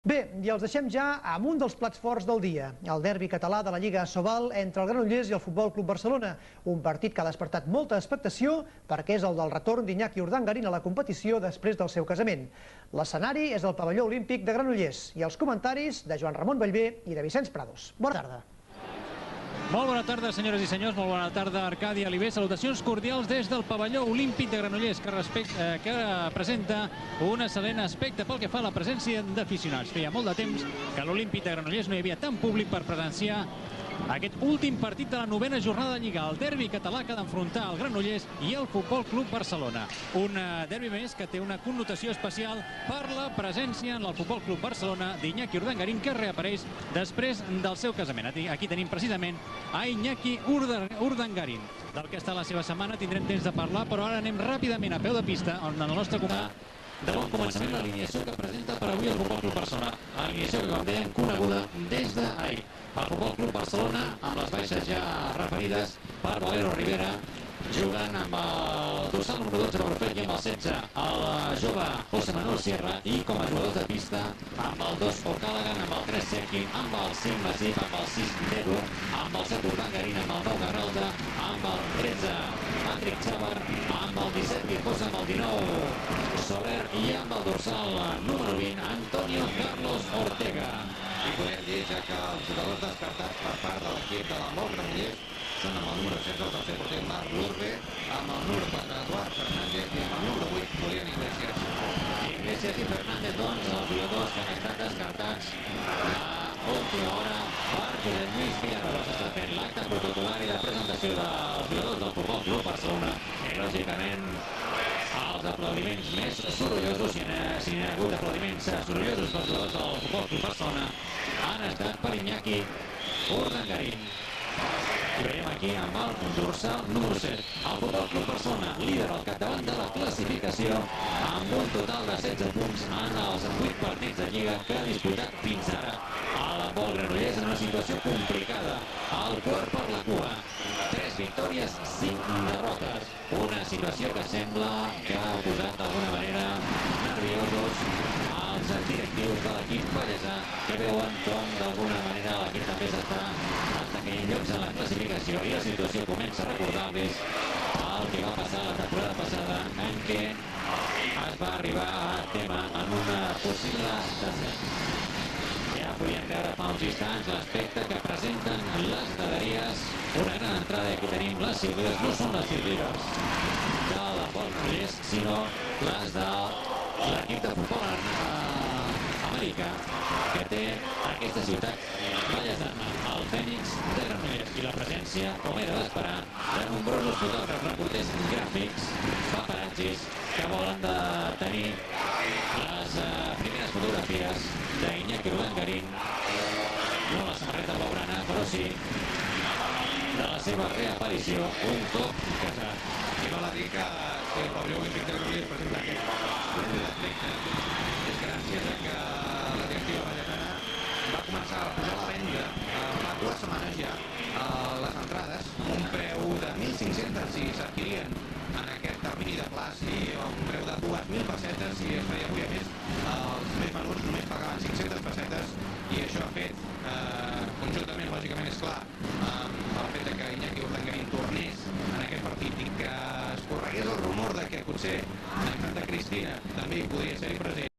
Bé, i els deixem ja amb un dels plats forts del dia, el derbi català de la Lliga Asobal entre el Granollers i el Futbol Club Barcelona, un partit que ha despertat molta expectació perquè és el del retorn d'Iñaki Urdangarín a la competició després del seu casament. L'escenari és el pavelló olímpic de Granollers i els comentaris de Joan Ramon Bellver i de Vicenç Prados. Bona tarda. Molt bona tarda, senyores i senyors. Molt bona tarda, Arcadi Aliber. Salutacions cordials des del pavelló olímpic de Granollers, que presenta un excel·lent aspecte pel que fa a la presència d'aficionats. Feia molt de temps que a l'Olímpic de Granollers no hi havia tant públic per presenciar aquest últim partit de la novena jornada de Lliga, el derbi català que ha d'enfrontar el Granollers i el Futbol Club Barcelona. Un derbi més que té una connotació especial per la presència en el Futbol Club Barcelona d'Iñaki Urdangarín, que reapareix després del seu casament. Aquí tenim precisament a Iñaki Urdangarín. Del que està la seva setmana tindrem temps de parlar, però ara anem ràpidament a peu de pista on el nostre de bon començament l'alineació que presenta per avui el Futbol Club Barcelona. Alineació que, com dèiem, coneguda des d'ahir. El Futbol Club Barcelona, amb les baixes ja referides per Valero Rivera, jugant amb el dorsal número 12 Borfet i amb el 16 el jove José Manuel Sierra, i com a jugadors de pista amb el 2 O'Callaghan, amb el 3 Serkin, amb el 5 Masip, amb el 6 Nedo, amb el 7 Urdangarín, amb el 9 Garralda, amb el 13 Patrick Chavar, amb el 17 Virgosa, amb el 19 Soler i amb el dorsal número 20 Antonio Carlos Ortega. I podem dir ja que els jugadors descartats per part de l'equip de l'Amor Granollers són amb el número 16 el tercer porter Marc Lourbe, amb el número 4 Eduard Fernández i amb el número 8 Julián Iglesias. Iglesias i Fernández, doncs, els jugadors que han estat descartats a última hora per Josep Lluís Villarroel. S'està fent l'acte protocolari de presentació dels jugadors del Futbol Club Barcelona i, lògicament, els aplaudiments més sorollosos, si n'hi ha hagut aplaudiments sorollosos pels jugadors del Futbol Club Barcelona, han estat per Iñaki Urdangarín. I veiem aquí amb el dorsal número 7. El Futbol Club Barcelona, líder al capdavant de la classificació, amb un total de 16 punts en els 8 partits de Lliga que ha disputat fins ara. El Granollers en una situació complicada, el cor per la cua. 3 victòries, 5 derrotes. Una situació que sembla que ha posat d'alguna manera nerviosos els directius de l'equip ballesà, que veuen com d'alguna manera l'equip també s'està caient llocs en la classificació i la situació comença a recordar-los el que va passar la temporada passada, en què es va arribar a tema en una possible descens. Ja podíem veure fa uns instants l'aspecte que presenten les graderies. Una gran entrada, aquí tenim les sigles, no són les sigles de la Granollers, sinó les de l'equip de futbol americà que té aquesta ciutat ballesana, el Fènix de Granollers, i la presència, com era d'esperar, de nombrosos fotògrafs, reporters gràfics, paparatxis, que volen de tenir les primeres fotografies d'Iñaki Urdangarín, no la samarreta blaugrana, però sí de la seva reaparició un cop casat. I val a dir que el pavelló olímpic de Granollers presenta aquest esplèndid aspecte. És gran